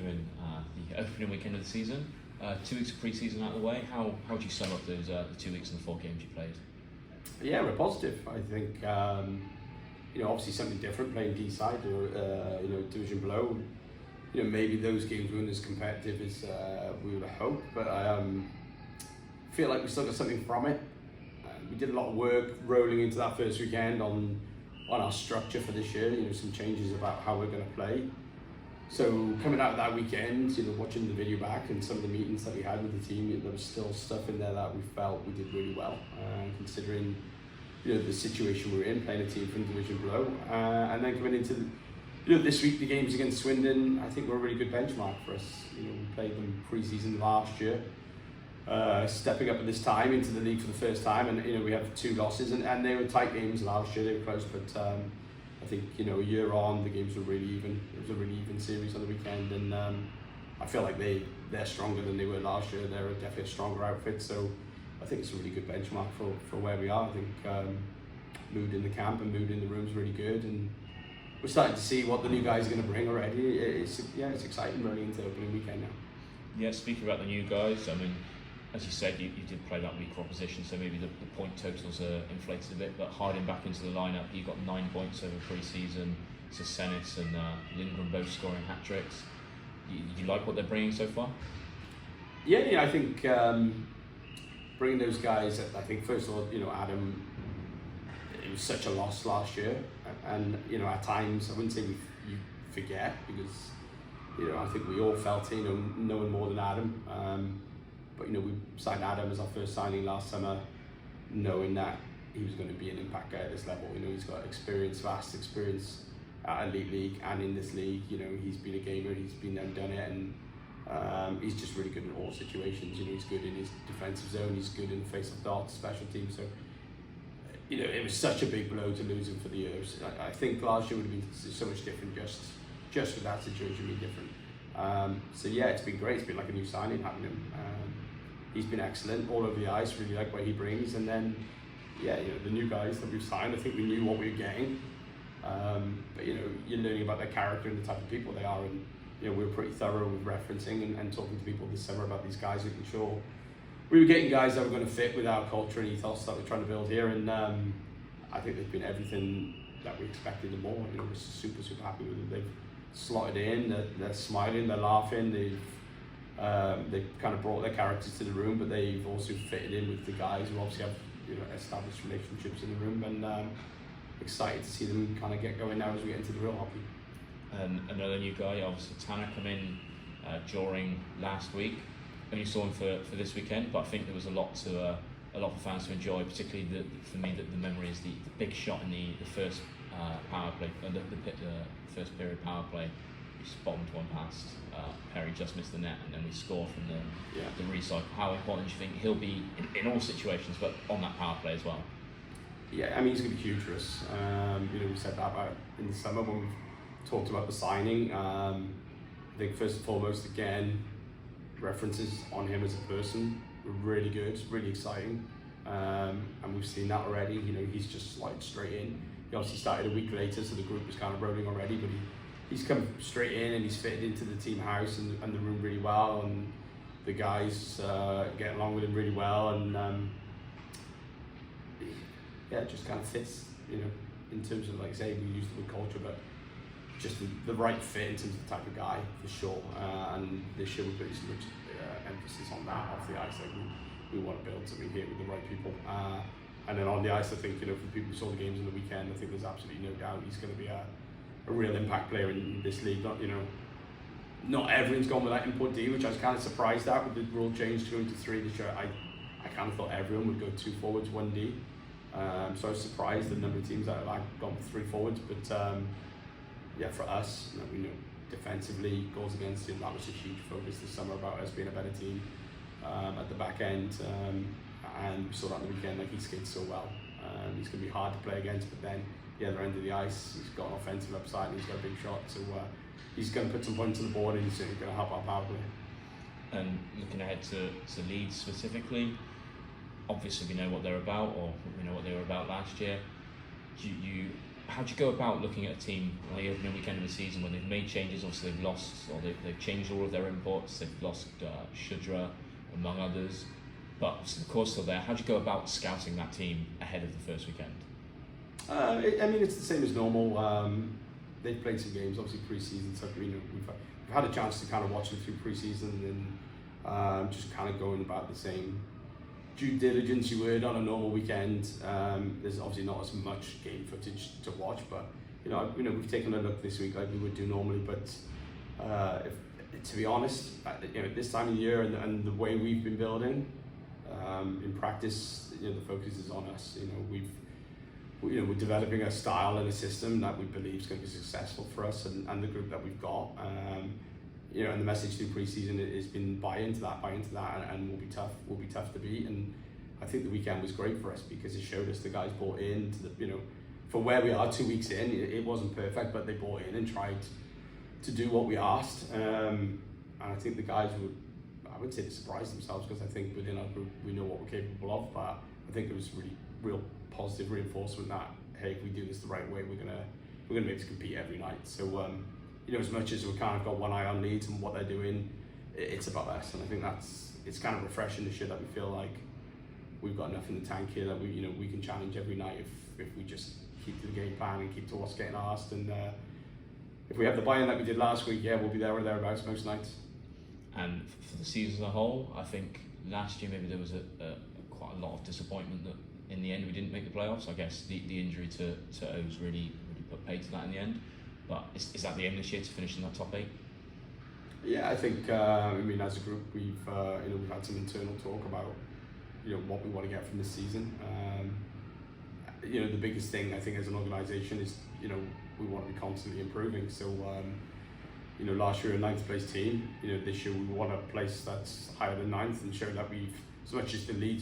during the opening weekend of the season. 2 weeks of pre-season out of the way. How would you sum up those the 2 weeks and the 4 games you played? Yeah, we're positive. I think obviously something different playing D side or division below. Maybe those games weren't as competitive as we would have hoped, but I feel like we still got something from it. We did a lot of work rolling into that first weekend on our structure for this year. Some changes about how we're going to play. So coming out of that weekend, watching the video back and some of the meetings that we had with the team, there was still stuff in there that we felt we did really well, considering the situation we were in, playing a team from division below, and then coming into this week, the games against Swindon, I think were a really good benchmark for us. We played them pre-season last year, stepping up at this time into the league for the first time, and we have 2 losses, and they were tight games last year. They were close, but I think a year on, the games were really even. It was a really even series on the weekend, and I feel like they're stronger than they were last year. They're definitely a stronger outfit, so I think it's a really good benchmark for where we are. I think mood in the camp and mood in the room is really good, and we're starting to see what the new guys are going to bring already. It's exciting rolling into opening weekend now. Yeah, speaking about the new guys, I mean, as you said, you did play that weaker opposition, so maybe the point totals are inflated a bit, but hiding back into the lineup, you got 9 points over pre-season. So Senis and Lindgren both scoring hat-tricks. You like what they're bringing so far? Yeah, I think bringing those guys, I think first of all, Adam, it was such a loss last year, and at times I wouldn't say you forget, because I think we all felt knowing more than Adam, but we signed Adam as our first signing last summer, knowing that he was going to be an impact guy at this level. He's got vast experience at Elite League and in this league. He's been a gamer, he's been there and done it, and he's just really good in all situations. He's good in his defensive zone, he's good in face-off darts, special teams. So it was such a big blow to lose him for the years. I think last year would have been so much different, just with that situation being different. So yeah, it's been great. It's been like a new signing having him. He's been excellent all over the ice. Really like what he brings. And then the new guys that we've signed, I think we knew what we were getting. But you're learning about their character and the type of people they are, and we were pretty thorough with referencing and talking to people this summer about these guys, making sure we were getting guys that were going to fit with our culture and ethos that we're trying to build here. And I think they've been everything that we expected and more. We're super happy with them. They've slotted in, they're smiling, they're laughing, they've kind of brought their characters to the room, but they've also fitted in with the guys who obviously have established relationships in the room, and excited to see them kind of get going now as we get into the real hockey. And another new guy, obviously Tanner, come in during last week. Only saw him for this weekend, but I think there was a lot for fans to enjoy. Particularly for me, the memory is the big shot in the first power play, the first period power play. We bombed one past Perry, just missed the net, and then we score from the recycle. How important do you think he'll be in all situations, but on that power play as well? Yeah, I mean, he's going to be huge for us. We said that about in the summer when we talked about the signing. I think first and foremost, again, references on him as a person were really good, really exciting, and we've seen that already. He's just slid straight in. He obviously started a week later, so the group was kind of rolling already, but he's come straight in and he's fitted into the team house and the room really well, and the guys get along with him really well, and it just kind of fits, in terms of, like I say, we use the word culture, but just the right fit in terms of the type of guy, for sure. And this year we put so much emphasis on that off the ice. Like we want to build something here with the right people. And then on the ice, I think, for people who saw the games on the weekend, I think there's absolutely no doubt he's going to be a real impact player in this league. Not everyone's gone with that import D, which I was kind of surprised at with the rule change to going to 3 this year. I kind of thought everyone would go 2 forwards, 1 D. So I was surprised the number of teams that have gone with 3 forwards. But for us, we know defensively, goals against him, that was a huge focus this summer about us being a better team at the back end. And we saw that on the weekend, he skates so well. He's going to be hard to play against, but then the other end of the ice, he's got an offensive upside and he's got a big shot. So he's going to put some points on the board, and he's certainly going to help our power play. And looking ahead to Leeds specifically, obviously we know what they're about, or we know what they were about last year. You how do you go about looking at a team on the opening weekend of the season when they've made changes? Obviously they've lost, or they've changed all of their imports. They've lost Shudra, among others, but of course still there. How do you go about scouting that team ahead of the first weekend? I mean, it's the same as normal. They've played some games, obviously pre-season, so we've had a chance to kind of watch them through pre-season and just kind of going about the same due diligence you would on a normal weekend. There's obviously not as much game footage to watch, but we've taken a look this week like we would do normally. But to be honest, this time of year and the way we've been building in practice, the focus is on us. We're developing a style and a system that we believe is going to be successful for us and the group that we've got. And the message through pre-season has been buy into that, and we'll be tough to beat. And I think the weekend was great for us because it showed us the guys bought in to for where we are 2 weeks in. It wasn't perfect, but they bought in and tried to do what we asked. And I think the guys I would say they surprised themselves, because I think within our group we know what we're capable of. But I think it was really real positive reinforcement that, hey, if we do this the right way, we're gonna make us compete every night. So as much as we kind of got one eye on Leeds and what they're doing, it's about us, and I think it's kind of refreshing to show that we feel like we've got enough in the tank here that we can challenge every night if we just keep to the game plan and keep to what's getting asked. And if we have the buy-in that we did last week, yeah, we'll be there or thereabouts most nights. And for the season as a whole, I think last year maybe there was quite a lot of disappointment that in the end we didn't make the playoffs. I guess the injury to O's really put paid to that in the end. But is that the aim this year, to finish in that top 8? Yeah, I think as a group we've had some internal talk about what we want to get from this season. The biggest thing I think as an organisation is we want to be constantly improving. So last year a 9th place team. This year we want a place that's higher than 9th and show that we've, as much as the league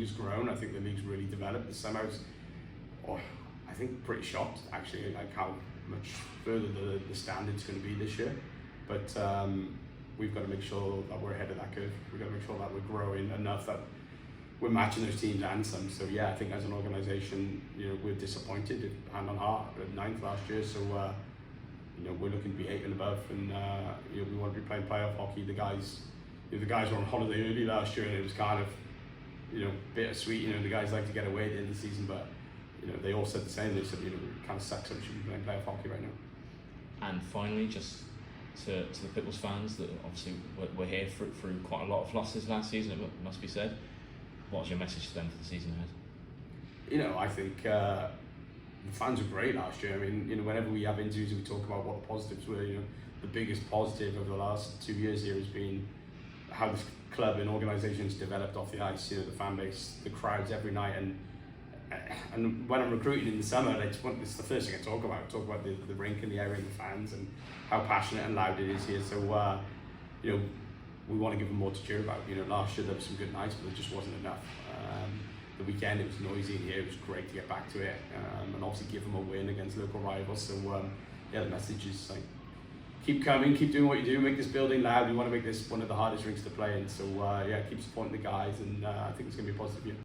has grown, I think the league's really developed. The semis, I think pretty shocked actually, like how much further the standard's going to be this year. But we've got to make sure that we're ahead of that curve. We've got to make sure that we're growing enough that we're matching those teams and some. So yeah, I think as an organisation, we're disappointed, hand on heart, at 9th last year. So we're looking to be 8 and above, and we want to be playing playoff hockey. The guys were on holiday early last year, and it was kind of bittersweet. The guys like to get away at the end of the season, but they all said the same. They said, it kind of sucks that we should be playing playoff hockey right now. And finally, just to the Pitbulls fans that obviously were here through quite a lot of losses last season, it must be said. What's your message to them for the season ahead? I think the fans were great last year. I mean, whenever we have interviews and we talk about what the positives were, the biggest positive over the last 2 years here has been how this club and organisation's developed off the ice. The fan base, the crowds every night, and when I'm recruiting in the summer, it's the first thing I talk about. I talk about the rink and the area and the fans and how passionate and loud it is here. So we want to give them more to cheer about. Last year there were some good nights, but it just wasn't enough. The weekend it was noisy in here. It was great to get back to it, and obviously give them a win against local rivals. So the message is like, keep coming, keep doing what you do, make this building loud. We want to make this one of the hardest rinks to play in. So keep supporting the guys, and I think it's going to be a positive year.